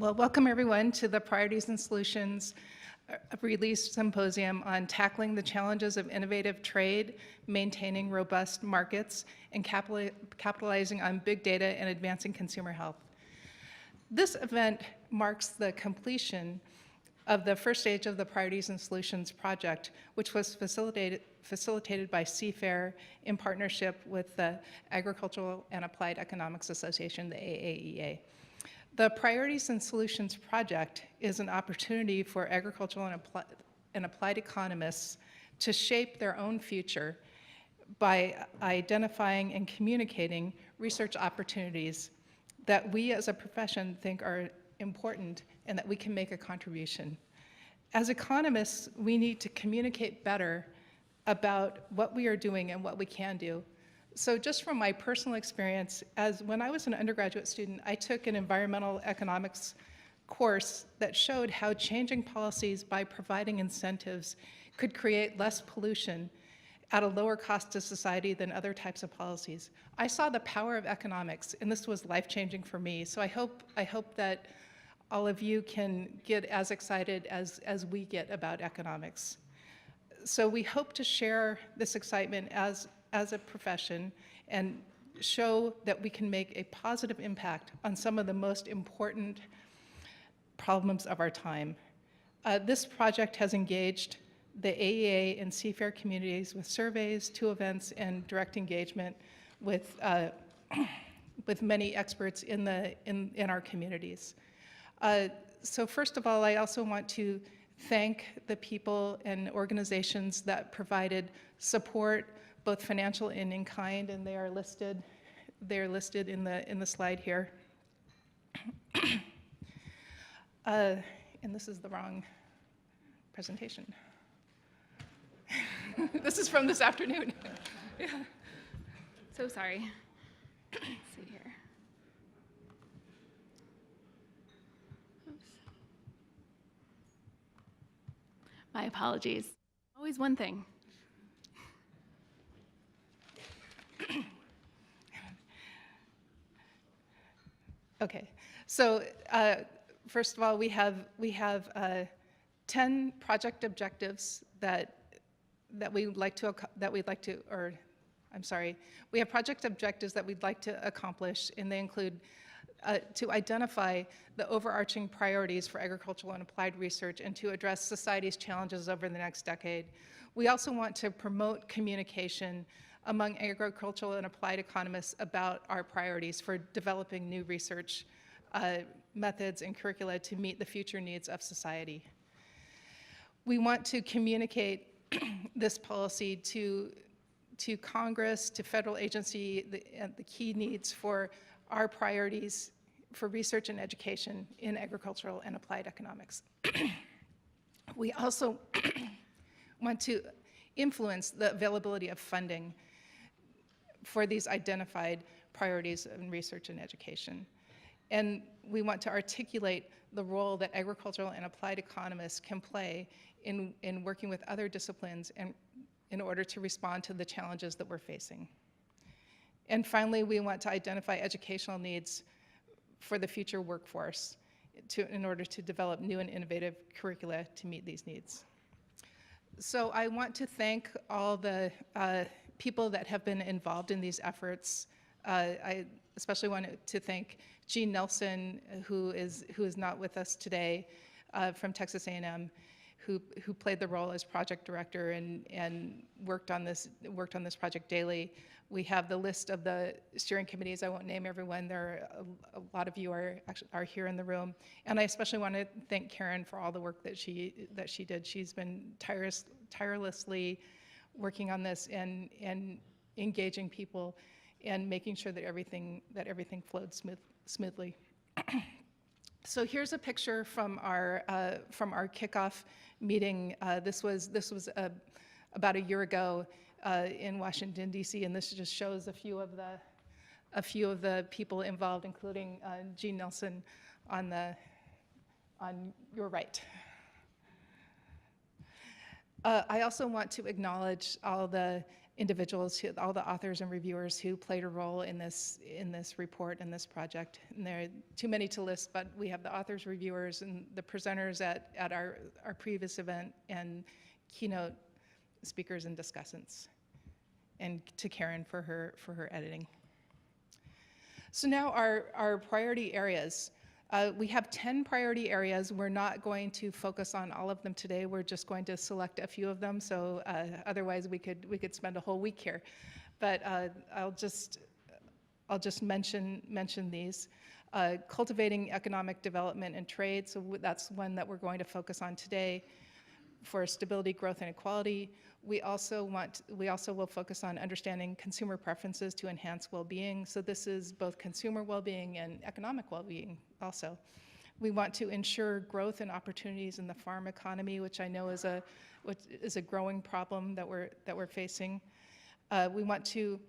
Well, welcome everyone to the Priorities and Solutions Release Symposium on tackling the challenges of innovative trade, maintaining robust markets, and capitalizing on big data and advancing consumer health. This event marks the completion of the first stage of the Priorities and Solutions project, which was facilitated by CFAIR in partnership with the Agricultural and Applied Economics Association, the AAEA. The Priorities and Solutions project is an opportunity for agricultural and applied economists to shape their own future by identifying and communicating research opportunities that we as a profession think are important and that we can make a contribution. As economists, we need to communicate better about what we are doing and what we can do. So just from my personal experience, when I was an undergraduate student, I took an environmental economics course that showed how changing policies by providing incentives could create less pollution at a lower cost to society than other types of policies. I saw the power of economics, and this was life-changing for me. So I hope that all of you can get as excited as we get about economics. So we hope to share this excitement as a profession and show that we can make a positive impact on some of the most important problems of our time. This project has engaged the AAEA and CFAIR communities with surveys, 2 events, and direct engagement with many experts in our communities. So first of all, I also want to thank the people and organizations that provided support, both financial and in kind, and they are listed in the slide here. And this is the wrong presentation. This is from this afternoon. Yeah. So sorry. Let's see here. Oops. My apologies. Always one thing. Okay, so first of all, we have 10 project objectives we have project objectives that we'd like to accomplish, and they include to identify the overarching priorities for agricultural and applied research and to address society's challenges over the next decade. We also want to promote communication among agricultural and applied economists about our priorities for developing new research methods and curricula to meet the future needs of society. We want to communicate this policy to Congress, to federal agency, the key needs for our priorities for research and education in agricultural and applied economics. We also want to influence the availability of funding for these identified priorities in research and education. And we want to articulate the role that agricultural and applied economists can play in working with other disciplines and in order to respond to the challenges that we're facing. And finally, we want to identify educational needs for the future workforce in order to develop new and innovative curricula to meet these needs. So I want to thank all the people that have been involved in these efforts. I especially want to thank Jean Nelson, who is not with us today, from Texas A&M, who played the role as project director and worked on this project daily. We have the list of the steering committees. I won't name everyone. There are a lot of you are here in the room, and I especially want to thank Karen for all the work that she did. She's been tirelessly working on this and engaging people and making sure that everything flowed smoothly. So here's a picture from our kickoff meeting. This was about a year ago in Washington D.C., and this just shows a few of the people involved, including Jean Nelson on your right. I also want to acknowledge all the individuals, all the authors and reviewers who played a role in this report and this project. And there are too many to list, but we have the authors, reviewers, and the presenters at our previous event, and keynote speakers and discussants, and to Karen for her editing. So now our priority areas. We have 10 priority areas. We're not going to focus on all of them today. We're just going to select a few of them. So otherwise, we could spend a whole week here. But I'll just mention these. Cultivating economic development and trade. So that's one that we're going to focus on today. For stability, growth, and equality. We also will focus on understanding consumer preferences to enhance well-being. So this is both consumer well-being and economic well-being also. We want to ensure growth and opportunities in the farm economy, which I know is a growing problem that we're facing. We want to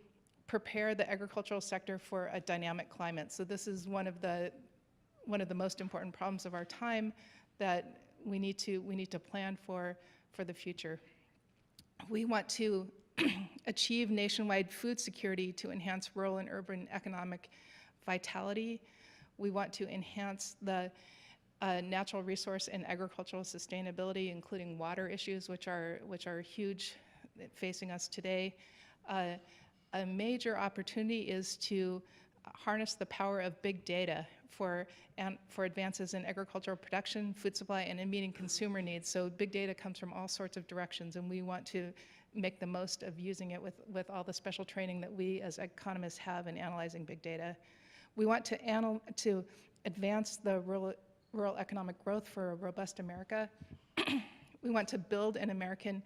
prepare the agricultural sector for a dynamic climate. So this is one of the most important problems of our time that we need to plan for the future. We want to achieve nationwide food security to enhance rural and urban economic vitality. We want to enhance the natural resource and agricultural sustainability, including water issues, which are huge facing us today. A major opportunity is to harness the power of big data for advances in agricultural production, food supply, and in meeting consumer needs. So big data comes from all sorts of directions, and we want to make the most of using it with all the special training that we as economists have in analyzing big data. We want to advance the rural economic growth for a robust America. We want to build an American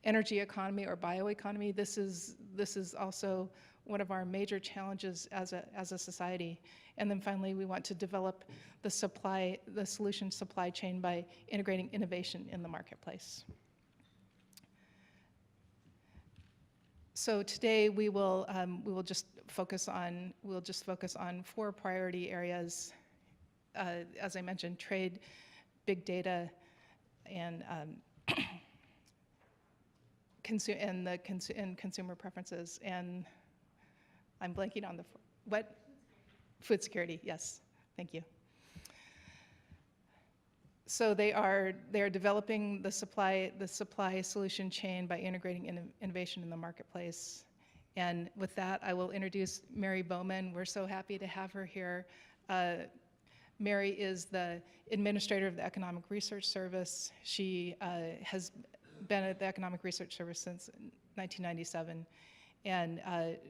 energy economy or bioeconomy. This is also one of our major challenges as a society. And then finally, we want to develop the solution supply chain by integrating innovation in the marketplace. So today we will just focus on 4 priority areas. As I mentioned, trade, big data, and consumer preferences. And I'm blanking on what? Food security, yes, thank you. So they are developing the supply solution chain by integrating innovation in the marketplace. And with that, I will introduce Mary Bowman. We're so happy to have her here. Mary is the administrator of the Economic Research Service. She has been at the Economic Research Service since 1997. And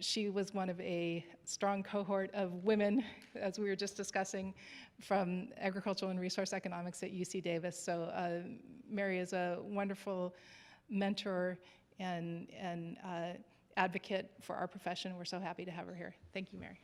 she was one of a strong cohort of women, as we were just discussing, from agricultural and resource economics at UC Davis. So Mary is a wonderful mentor and advocate for our profession. We're so happy to have her here. Thank you, Mary.